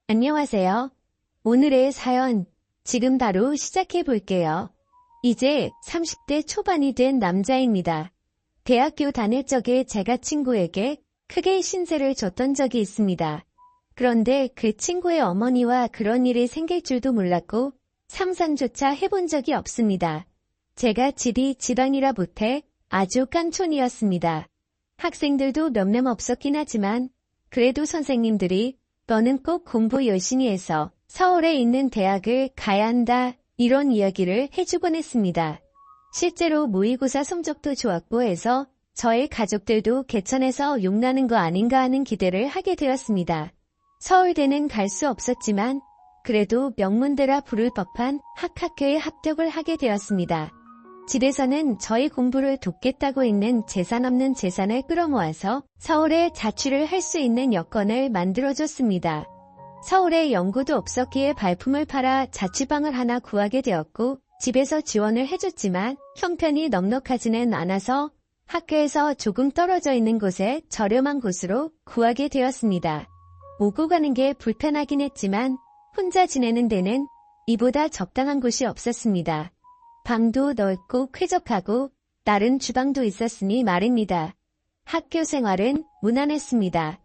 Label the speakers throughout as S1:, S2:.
S1: 안녕하세요. 오늘의 사연, 지금 바로 시작해 볼게요. 이제 30대 초반이 된 남자입니다. 대학교 다닐 적에 제가 친구에게 크게 신세를 졌던 적이 있습니다. 그런데 그 친구의 어머니와 그런 일이 생길 줄도 몰랐고 상상조차 해본 적이 없습니다. 제가 질이 지방이라 못해 아주 깐촌이었습니다. 학생들도 몇몇 없었긴 하지만 그래도 선생님들이 너는 꼭 공부 열심히 해서 서울에 있는 대학을 가야 한다 이런 이야기를 해주곤 했습니다. 실제로 모의고사 성적도 좋았고 해서 저의 가족들도 개천에서 욕나는 거 아닌가 하는 기대를 하게 되었습니다. 서울대는 갈 수 없었지만 그래도 명문대라 부를 법한 학교에 합격을 하게 되었습니다. 집에서는 저희 공부를 돕겠다고 있는 재산 없는 재산을 끌어모아서 서울에 자취를 할 수 있는 여건을 만들어줬습니다. 서울에 연고도 없었기에 발품을 팔아 자취방을 하나 구하게 되었고 집에서 지원을 해줬지만 형편이 넉넉하지는 않아서 학교에서 조금 떨어져 있는 곳에 저렴한 곳으로 구하게 되었습니다. 오고 가는 게 불편하긴 했지만 혼자 지내는 데는 이보다 적당한 곳이 없었습니다. 방도 넓고 쾌적하고 다른 주방도 있었으니 말입니다. 학교 생활은 무난했습니다.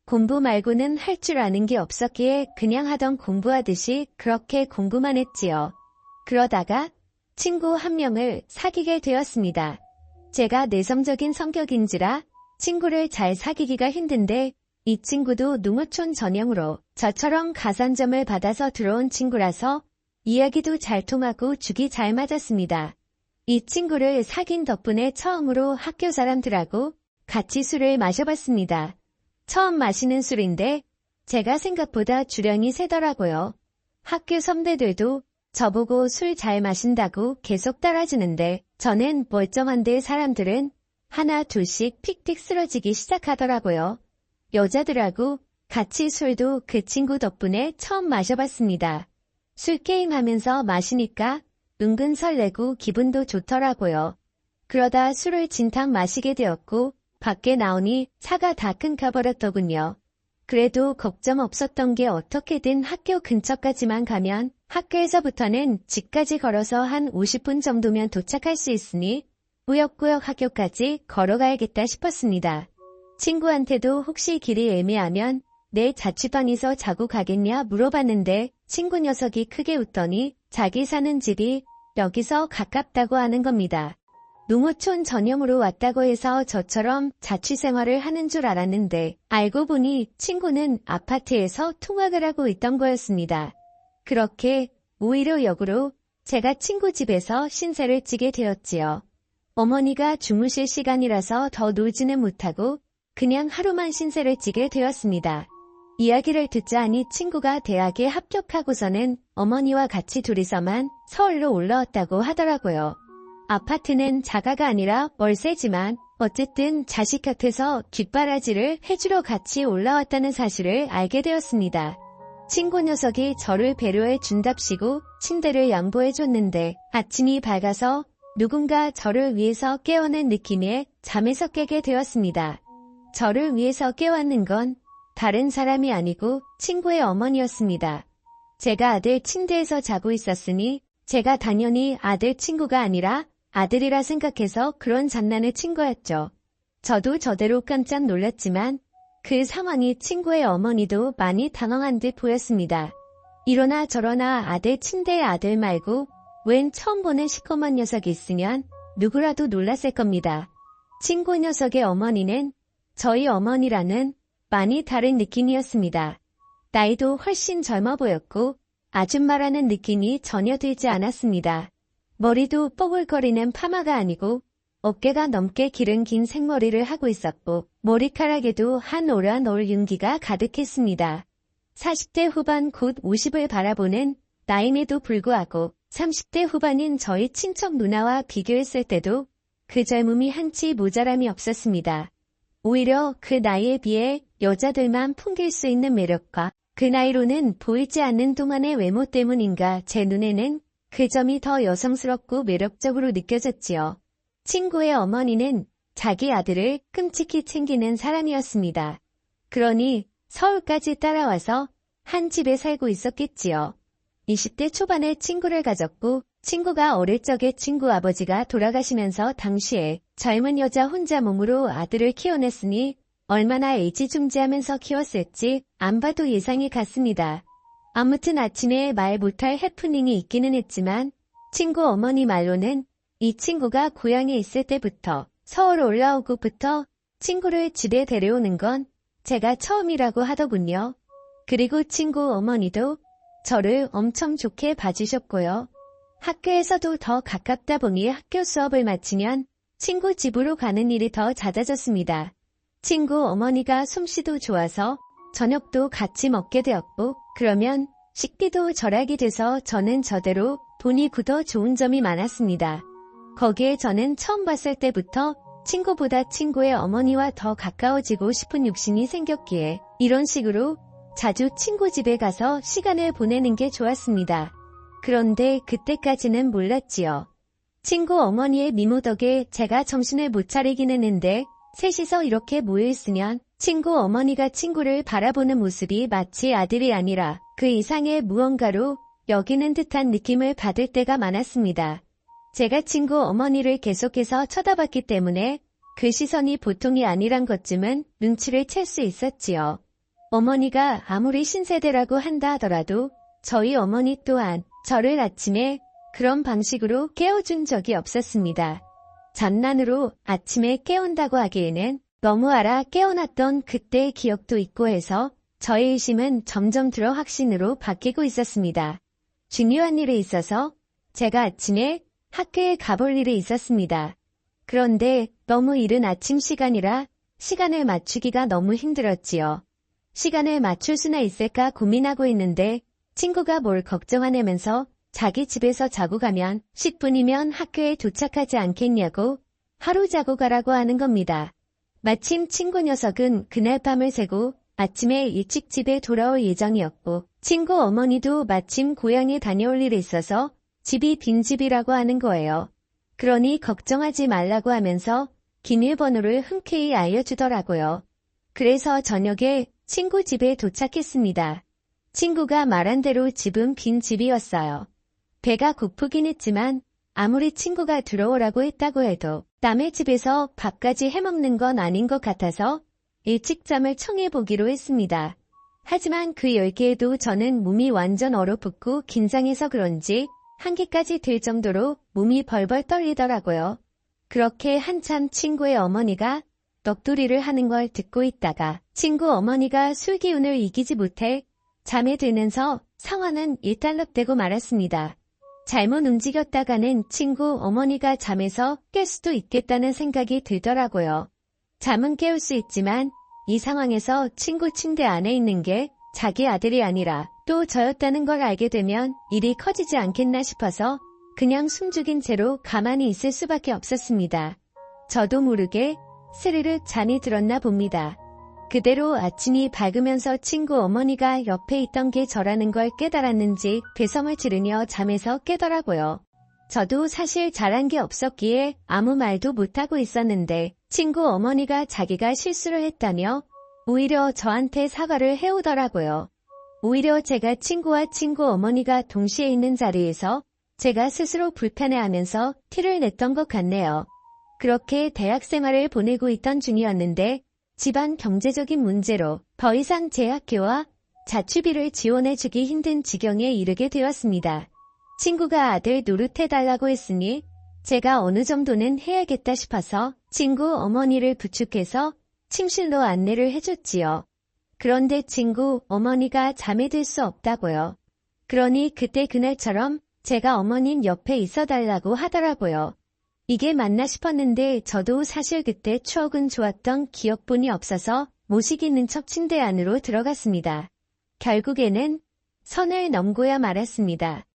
S1: 공부 말고는 할 줄 아는 게 없었기에 그냥 하던 공부하듯이 그렇게 공부만 했지요. 그러다가 친구 한 명을 사귀게 되었습니다. 제가 내성적인 성격인지라 친구를 잘 사귀기가 힘든데 이 친구도 농어촌 전형으로 저처럼 가산점을 받아서 들어온 친구라서 이야기도 잘 통하고 죽이 잘 맞았습니다. 이 친구를 사귄 덕분에 처음으로 학교 사람들하고 같이 술을 마셔봤습니다. 처음 마시는 술인데 제가 생각보다 주량이 세더라고요. 학교 선배들도 저보고 술 잘 마신다고 계속 따라주는데 저는 멀쩡한데 사람들은 하나 둘씩 픽픽 쓰러지기 시작하더라고요. 여자들하고 같이 술도 그 친구 덕분에 처음 마셔봤습니다. 술 게임하면서 마시니까 은근 설레고 기분도 좋더라고요. 그러다 술을 진탕 마시게 되었고 밖에 나오니 차가 다 끊겨버렸더군요. 그래도 걱정 없었던 게 어떻게든 학교 근처까지만 가면 학교에서부터는 집까지 걸어서 한 50분 정도면 도착할 수 있으니 꾸역꾸역 학교까지 걸어가야겠다 싶었습니다. 친구한테도 혹시 길이 애매하면 내 자취방에서 자고 가겠냐 물어봤는데 친구 녀석이 크게 웃더니 자기 사는 집이 여기서 가깝다고 하는 겁니다. 농어촌 전형으로 왔다고 해서 저처럼 자취생활을 하는 줄 알았는데 알고 보니 친구는 아파트에서 통학을 하고 있던 거였습니다. 그렇게 오히려 역으로 제가 친구 집에서 신세를 지게 되었지요. 어머니가 주무실 시간이라서 더 놀지는 못하고 그냥 하루만 신세를 지게 되었습니다. 이야기를 듣자 하니 친구가 대학에 합격하고서는 어머니와 같이 둘이서만 서울로 올라왔다고 하더라고요. 아파트는 자가가 아니라 월세지만 어쨌든 자식 곁에서 뒷바라지를 해주러 같이 올라왔다는 사실을 알게 되었습니다. 친구 녀석이 저를 배려해 준답시고 침대를 양보해 줬는데 아침이 밝아서 누군가 저를 위해서 깨워낸 느낌에 잠에서 깨게 되었습니다. 저를 위해서 깨웠는 건 다른 사람이 아니고 친구의 어머니였습니다. 제가 아들 침대에서 자고 있었으니 제가 당연히 아들 친구가 아니라 아들이라 생각해서 그런 장난을 친 거였죠. 저도 저대로 깜짝 놀랐지만 그 상황이 친구의 어머니도 많이 당황한 듯 보였습니다. 이러나 저러나 아들 침대에 아들 말고 웬 처음 보는 시커먼 녀석이 있으면 누구라도 놀랐을 겁니다. 친구 녀석의 어머니는 저희 어머니랑은 많이 다른 느낌이었습니다. 나이도 훨씬 젊어 보였고 아줌마라는 느낌이 전혀 들지 않았습니다. 머리도 뽀글거리는 파마가 아니고 어깨가 넘게 기른 긴 생머리를 하고 있었고 머리카락에도 한 오란 올 윤기가 가득했습니다. 40대 후반 곧 50을 바라보는 나임에도 불구하고 30대 후반인 저희 친척 누나와 비교했을 때도 그 젊음이 한치 모자람이 없었습니다. 오히려 그 나이에 비해 여자들만 풍길 수 있는 매력과 그 나이로는 보이지 않는 동안의 외모 때문인가 제 눈에는 그 점이 더 여성스럽고 매력적으로 느껴졌지요. 친구의 어머니는 자기 아들을 끔찍히 챙기는 사람이었습니다. 그러니 서울까지 따라와서 한 집에 살고 있었겠지요. 20대 초반에 친구를 가졌고 친구가 어릴 적에 친구 아버지가 돌아가시면서 당시에 젊은 여자 혼자 몸으로 아들을 키워냈으니 얼마나 애지중지하면서 키웠을지 안 봐도 예상이 갔습니다. 아무튼 아침에 말 못할 해프닝이 있기는 했지만 친구 어머니 말로는 이 친구가 고향에 있을 때부터 서울 올라오고부터 친구를 집에 데려오는 건 제가 처음이라고 하더군요. 그리고 친구 어머니도 저를 엄청 좋게 봐주셨고요. 학교에서도 더 가깝다 보니 학교 수업을 마치면 친구 집으로 가는 일이 더 잦아졌습니다. 친구 어머니가 솜씨도 좋아서 저녁도 같이 먹게 되었고 그러면 식비도 절약이 돼서 저는 저대로 돈이 굳어 좋은 점이 많았습니다. 거기에 저는 처음 봤을 때부터 친구보다 친구의 어머니와 더 가까워지고 싶은 욕심이 생겼기에 이런 식으로 자주 친구 집에 가서 시간을 보내는 게 좋았습니다. 그런데 그때까지는 몰랐지요. 친구 어머니의 미모 덕에 제가 정신을 못 차리긴 했는데 셋이서 이렇게 모여있으면 친구 어머니가 친구를 바라보는 모습이 마치 아들이 아니라 그 이상의 무언가로 여기는 듯한 느낌을 받을 때가 많았습니다. 제가 친구 어머니를 계속해서 쳐다봤기 때문에 그 시선이 보통이 아니란 것쯤은 눈치를 챌 수 있었지요. 어머니가 아무리 신세대라고 한다 하더라도 저희 어머니 또한 저를 아침에 그런 방식으로 깨워준 적이 없었습니다. 장난으로 아침에 깨운다고 하기에는 너무 알아 깨어났던 그때의 기억도 있고 해서 저의 의심은 점점 들어 확신으로 바뀌고 있었습니다. 중요한 일에 있어서 제가 아침에 학교에 가볼 일이 있었습니다. 그런데 너무 이른 아침 시간이라 시간을 맞추기가 너무 힘들었지요. 시간을 맞출 수나 있을까 고민하고 있는데 친구가 뭘 걱정하냐면서 자기 집에서 자고 가면 10분이면 학교에 도착하지 않겠냐고 하루 자고 가라고 하는 겁니다. 마침 친구 녀석은 그날 밤을 새고 아침에 일찍 집에 돌아올 예정이었고 친구 어머니도 마침 고향에 다녀올 일이 있어서 집이 빈집이라고 하는 거예요. 그러니 걱정하지 말라고 하면서 기밀번호를 흔쾌히 알려주더라고요. 그래서 저녁에 친구 집에 도착했습니다. 친구가 말한 대로 집은 빈집이었어요. 배가 고프긴 했지만 아무리 친구가 들어오라고 했다고 해도 남의 집에서 밥까지 해먹는 건 아닌 것 같아서 일찍 잠을 청해보기로 했습니다. 하지만 그 열기에도 저는 몸이 완전 얼어붙고 긴장해서 그런지 한기까지 들 정도로 몸이 벌벌 떨리더라고요. 그렇게 한참 친구의 어머니가 넋두리를 하는 걸 듣고 있다가 친구 어머니가 술 기운을 이기지 못해 잠에 들면서 상황은 일단락되고 말았습니다. 잘못 움직였다가는 친구 어머니가 잠에서 깰 수도 있겠다는 생각이 들더라고요. 잠은 깨울 수 있지만 이 상황에서 친구 침대 안에 있는 게 자기 아들이 아니라 또 저였다는 걸 알게 되면 일이 커지지 않겠나 싶어서 그냥 숨죽인 채로 가만히 있을 수밖에 없었습니다. 저도 모르게 스르륵 잠이 들었나 봅니다. 그대로 아침이 밝으면서 친구 어머니가 옆에 있던 게 저라는 걸 깨달았는지 괴성을 지르며 잠에서 깨더라고요. 저도 사실 잘한 게 없었기에 아무 말도 못하고 있었는데 친구 어머니가 자기가 실수를 했다며 오히려 저한테 사과를 해오더라고요. 오히려 제가 친구와 친구 어머니가 동시에 있는 자리에서 제가 스스로 불편해하면서 티를 냈던 것 같네요. 그렇게 대학 생활을 보내고 있던 중이었는데 집안 경제적인 문제로 더 이상 제 학교와 자취비를 지원해주기 힘든 지경에 이르게 되었습니다. 친구가 아들 노릇해달라고 했으니 제가 어느 정도는 해야겠다 싶어서 친구 어머니를 부축해서 침실로 안내를 해줬지요. 그런데 친구 어머니가 잠에 들 수 없다고요. 그러니 그때 그날처럼 제가 어머님 옆에 있어달라고 하더라고요. 이게 맞나 싶었는데 저도 사실 그때 추억은 좋았던 기억뿐이 없어서 모시기는 척 침대 안으로 들어갔습니다. 결국에는 선을 넘고야 말았습니다.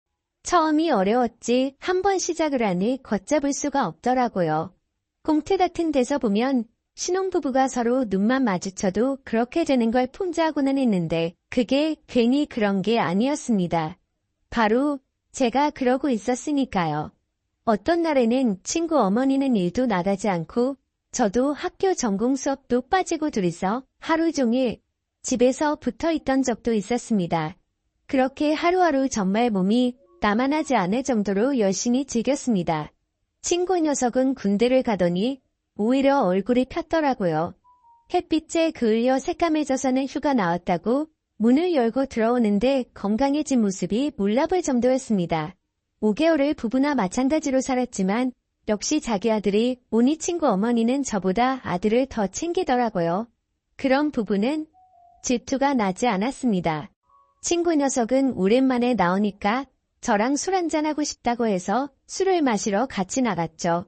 S1: 처음이 어려웠지 한 번 시작을 하니 걷잡을 수가 없더라고요. 공태 같은 데서 보면 신혼부부가 서로 눈만 마주쳐도 그렇게 되는 걸 풍자하고는 했는데 그게 괜히 그런 게 아니었습니다. 바로 제가 그러고 있었으니까요. 어떤 날에는 친구 어머니는 일도 나가지 않고 저도 학교 전공 수업도 빠지고 둘이서 하루 종일 집에서 붙어 있던 적도 있었습니다. 그렇게 하루하루 정말 몸이 나만하지 않을 정도로 열심히 즐겼습니다. 친구 녀석은 군대를 가더니 오히려 얼굴이 폈더라고요. 햇빛에 그을려 새까매져서는 휴가 나왔다고 문을 열고 들어오는데 건강해진 모습이 놀라울 정도였습니다. 5개월을 부부나 마찬가지로 살았지만 역시 자기 아들이 오니 친구 어머니는 저보다 아들을 더 챙기더라고요. 그런 부부는 질투가 나지 않았습니다. 친구 녀석은 오랜만에 나오니까 저랑 술 한잔하고 싶다고 해서 술을 마시러 같이 나갔죠.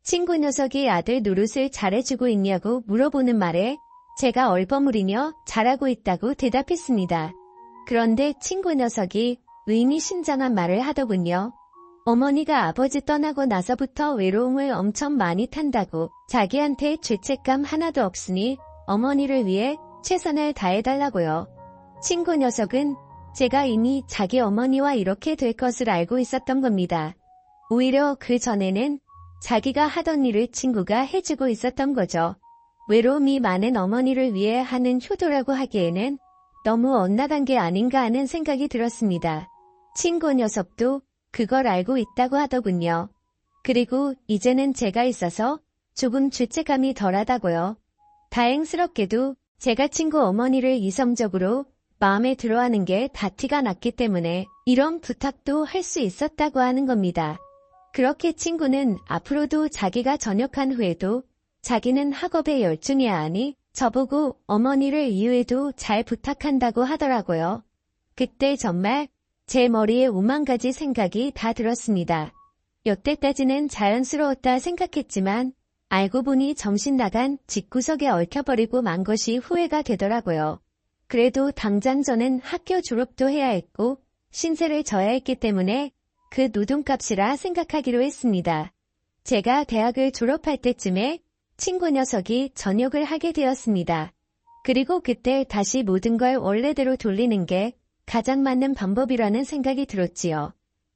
S1: 친구 녀석이 아들 노릇을 잘해주고 있냐고 물어보는 말에 제가 얼버무리며 잘하고 있다고 대답했습니다. 그런데 친구 녀석이 의미심장한 말을 하더군요. 어머니가 아버지 떠나고 나서부터 외로움을 엄청 많이 탄다고 자기한테 죄책감 하나도 없으니 어머니를 위해 최선을 다해달라고요. 친구 녀석은 제가 이미 자기 어머니와 이렇게 될 것을 알고 있었던 겁니다. 오히려 그 전에는 자기가 하던 일을 친구가 해주고 있었던 거죠. 외로움이 많은 어머니를 위해 하는 효도라고 하기에는 너무 엇나간 게 아닌가 하는 생각이 들었습니다. 친구 녀석도 그걸 알고 있다고 하더군요. 그리고 이제는 제가 있어서 조금 죄책감이 덜하다고요. 다행스럽게도 제가 친구 어머니를 이성적으로 마음에 들어하는 게 다 티가 났기 때문에 이런 부탁도 할 수 있었다고 하는 겁니다. 그렇게 친구는 앞으로도 자기가 전역한 후에도 자기는 학업에 열중해야 하니 저보고 어머니를 이후에도 잘 부탁한다고 하더라고요. 그때 정말 제 머리에 5만 가지 생각이 다 들었습니다. 여태까지는 자연스러웠다 생각했지만 알고 보니 정신 나간 집구석에 얽혀버리고 만 것이 후회가 되더라고요. 그래도 당장 저는 학교 졸업도 해야 했고 신세를 져야 했기 때문에 그 노동값이라 생각하기로 했습니다. 제가 대학을 졸업할 때쯤에 친구 녀석이 전역을 하게 되었습니다. 그리고 그때 다시 모든 걸 원래대로 돌리는 게 가장 맞는 방법이라는 생각이 들었지요.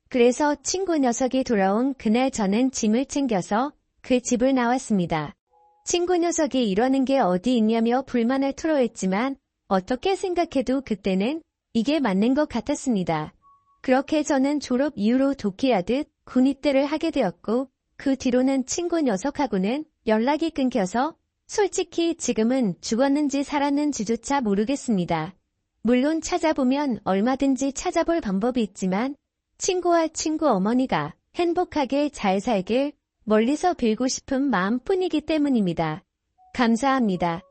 S1: 그래서 친구 녀석이 돌아온 그날 저는 짐을 챙겨서 그 집을 나왔습니다. 친구 녀석이 이러는 게 어디 있냐며 불만을 토로했지만 어떻게 생각해도 그때는 이게 맞는 것 같았습니다. 그렇게 저는 졸업 이후로 도끼하듯 군입대를 하게 되었고 그 뒤로는 친구 녀석하고는 연락이 끊겨서 솔직히 지금은 죽었는지 살았는지조차 모르겠습니다. 물론 찾아보면 얼마든지 찾아볼 방법이 있지만 친구와 친구 어머니가 행복하게 잘 살길 멀리서 빌고 싶은 마음뿐이기 때문입니다. 감사합니다.